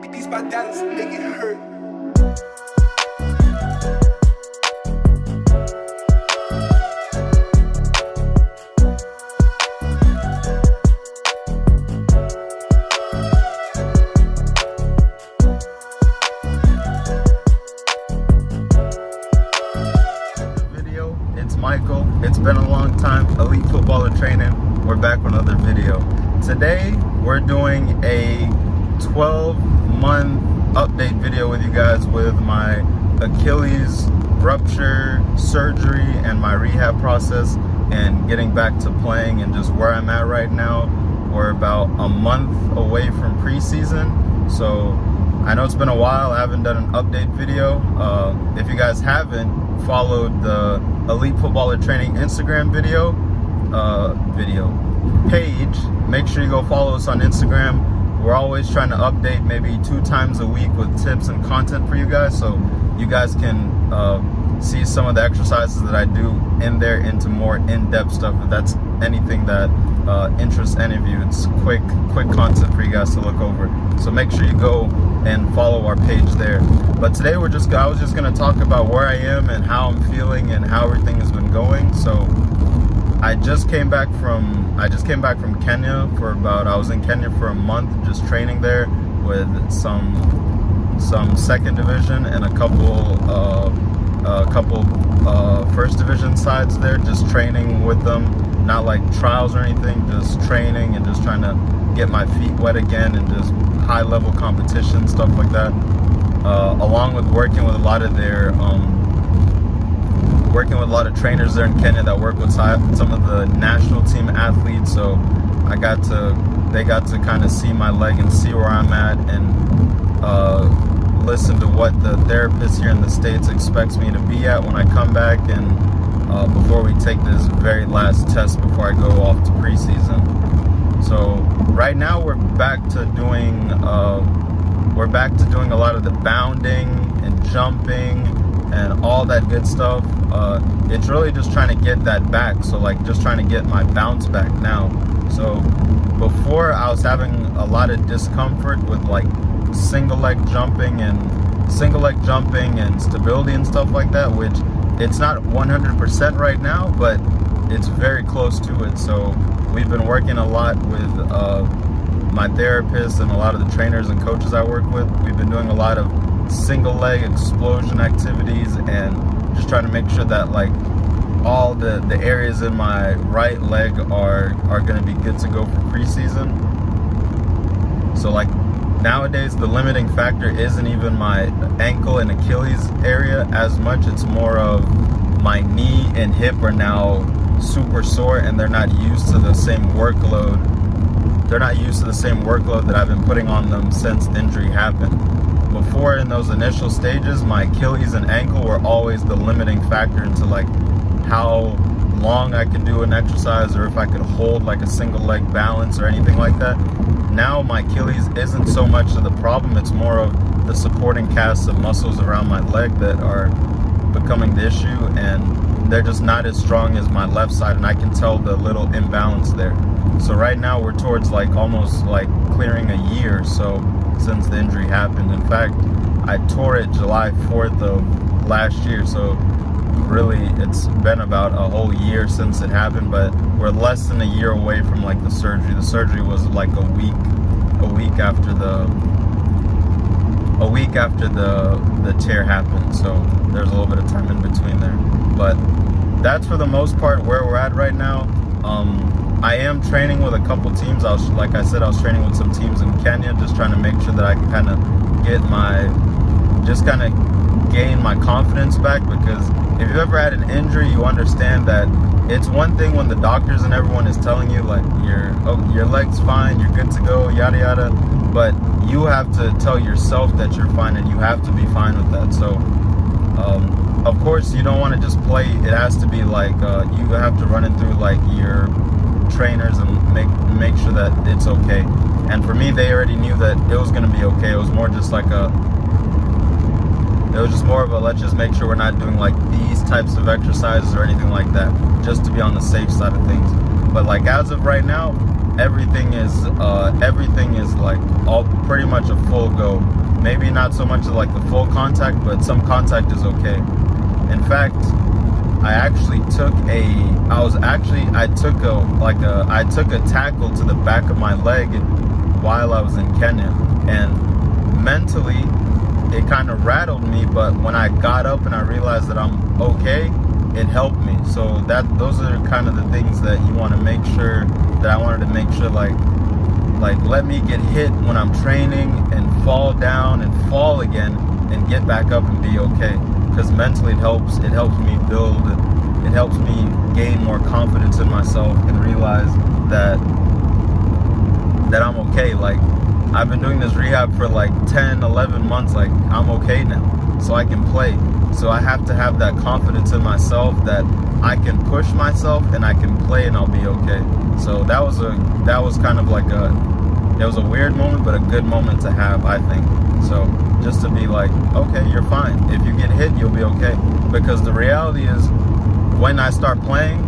These my dollars make it hurt. Michael, it's been a long time. Elite Footballer Training. We're back with another video. Today we're doing a 12-month update video with you guys with my Achilles rupture surgery and my rehab process and getting back to playing and just where I'm at right now. We're about a month away from preseason, so I know it's been a while. I haven't done an update video. If you guys haven't followed the Elite Footballer Training Instagram video page, make sure you go follow us on Instagram. We're always trying to update maybe 2 times a week with tips and content for you guys, so you guys can see some of the exercises that I do in there into more in-depth stuff. If that's anything that interests any of you, it's quick content for you guys to look over. So make sure you go and follow our page there. But today I was just gonna talk about where I am and how I'm feeling and how everything has been going. So I just came back from Kenya for I was in Kenya for a month, just training there with some second division and a couple first division sides there, just training with them, not like trials or anything, just training and just trying to get my feet wet again and just high level competition, stuff like that, along with working with a lot of trainers there in Kenya that work with some of the national team athletes. So they got to kind of see my leg and see where I'm at and listen to what the therapist here in the States expects me to be at when I come back and before we take this very last test before I go off to preseason. So right now we're back to doing a lot of the bounding and jumping and all that good stuff. It's really just trying to get that back, so like just trying to get my bounce back now. So before I was having a lot of discomfort with like single leg jumping and stability and stuff like that, which it's not 100% right now, but it's very close to it. So we've been working a lot with my therapist and a lot of the trainers and coaches I work with. We've been doing a lot of single leg explosion activities and just trying to make sure that like all the areas in my right leg are going to be good to go for preseason. So like nowadays the limiting factor isn't even my ankle and Achilles area as much. It's more of my knee and hip are now super sore and they're not used to the same workload. They're not used to the same workload that I've been putting on them since the injury happened. Before, in those initial stages, my Achilles and ankle were always the limiting factor into like how long I could do an exercise or if I could hold like a single leg balance or anything like that. Now my Achilles isn't so much of the problem, it's more of the supporting casts of muscles around my leg that are becoming the issue, and they're just not as strong as my left side, and I can tell the little imbalance there. So right now we're towards like almost like clearing a year or so since the injury happened. In fact, I tore it July 4th of last year, so really it's been about a whole year since it happened, but we're less than a year away from like the surgery. The surgery was like a week after the tear happened, so there's a little bit of time in between there. But that's for the most part where we're at right now. I am training with a couple teams. Like I said, I was training with some teams in Kenya, just trying to make sure that I can kind of gain my confidence back, because if you've ever had an injury, you understand that it's one thing when the doctors and everyone is telling you like your leg's fine, you're good to go, yada yada, but you have to tell yourself that you're fine and you have to be fine with that. So of course you don't want to just play. It has to be like you have to run it through like your trainers and make sure that it's okay. And for me, they already knew that it was going to be okay. It was more just like let's just make sure we're not doing like these types of exercises or anything like that, just to be on the safe side of things. But like as of right now, everything is like all pretty much a full go. Maybe not so much like the full contact, but some contact is okay. In fact, I took a tackle to the back of my leg while I was in Kenya, and mentally it kind of rattled me, but when I got up and I realized that I'm okay, it helped me. So those are kind of the things that you want to make sure, that I wanted to make sure, like let me get hit when I'm training and fall down and fall again and get back up and be okay. Because mentally it helps me build, it helps me gain more confidence in myself and realize that I'm okay. Like, I've been doing this rehab for like 10, 11 months. Like, I'm okay now, so I can play. So I have to have that confidence in myself that I can push myself and I can play and I'll be okay. So that was kind of like it was a weird moment, but a good moment to have, I think. So just to be like, okay, you're fine. If you get hit, you'll be okay. Because the reality is, when I start playing,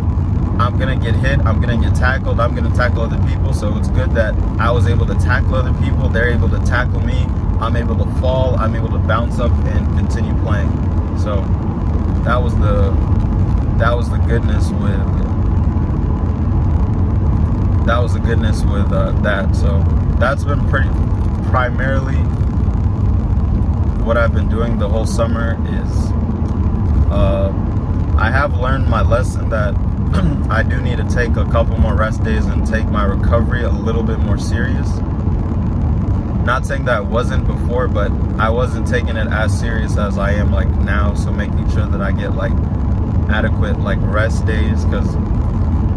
I'm gonna get hit, I'm gonna get tackled, I'm gonna tackle other people. So it's good that I was able to tackle other people, they're able to tackle me, I'm able to fall, I'm able to bounce up and continue playing. So that was the goodness with that. So that's been primarily what I've been doing the whole summer. Is I have learned my lesson that I do need to take a couple more rest days and take my recovery a little bit more serious. Not saying that I wasn't before, but I wasn't taking it as serious as I am like now. So making sure that I get like adequate like rest days, because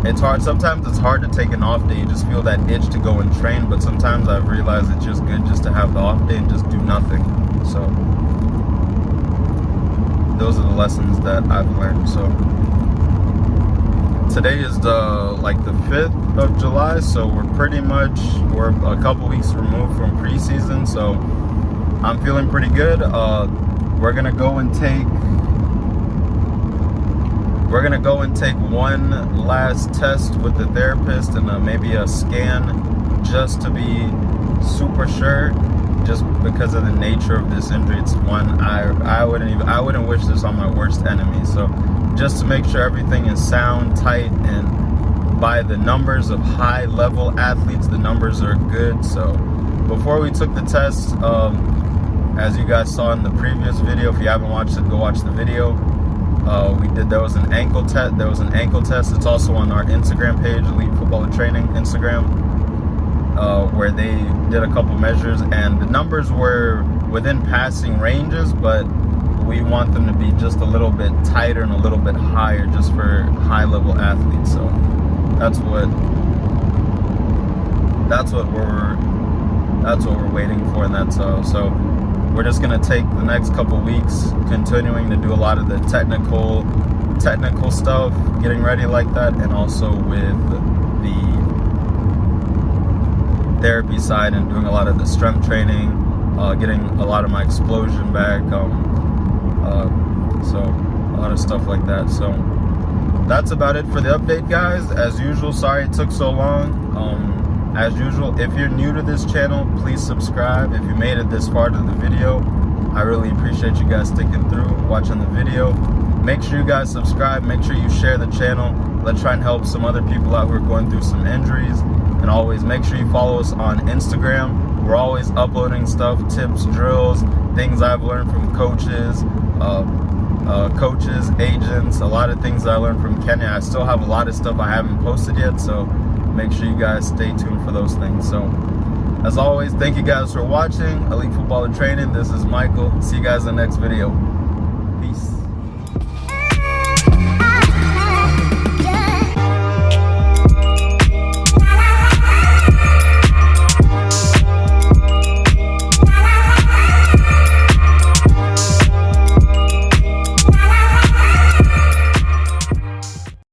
it's hard. Sometimes it's hard to take an off day. You just feel that itch to go and train, but sometimes I've realized it's just good just to have the off day and just do nothing. So those are the lessons that I've learned. So today is the 5th of July, so we're a couple weeks removed from preseason, so I'm feeling pretty good. We're gonna go and take one last test with the therapist and maybe a scan, just to be super sure, just because of the nature of this injury. It's one I wouldn't wish this on my worst enemy. So just to make sure everything is sound, tight, and by the numbers of high level athletes, the numbers are good. So before we took the test, as you guys saw in the previous video, if you haven't watched it, go watch the video. There was an ankle test. It's also on our Instagram page, Elite Football and Training Instagram, where they did a couple measures, and the numbers were within passing ranges, but we want them to be just a little bit tighter and a little bit higher, just for high level athletes. So that's what we're waiting for, and that's so we're just gonna take the next couple weeks continuing to do a lot of the technical stuff, getting ready like that, and also with the therapy side and doing a lot of the strength training, getting a lot of my explosion back, so a lot of stuff like that. So that's about it for the update, guys. As usual, sorry it took so long. As usual, if you're new to this channel, please subscribe. If you made it this far to the video, I really appreciate you guys sticking through, watching the video. Make sure you guys subscribe, make sure you share the channel. Let's try and help some other people out who are going through some injuries. And always make sure you follow us on Instagram. We're always uploading stuff, tips, drills, things I've learned from coaches, agents, a lot of things that I learned from Kenya. I still have a lot of stuff I haven't posted yet, so make sure you guys stay tuned for those things. So as always, thank you guys for watching Elite Football and Training. This is Michael. See you guys in the next video. Peace.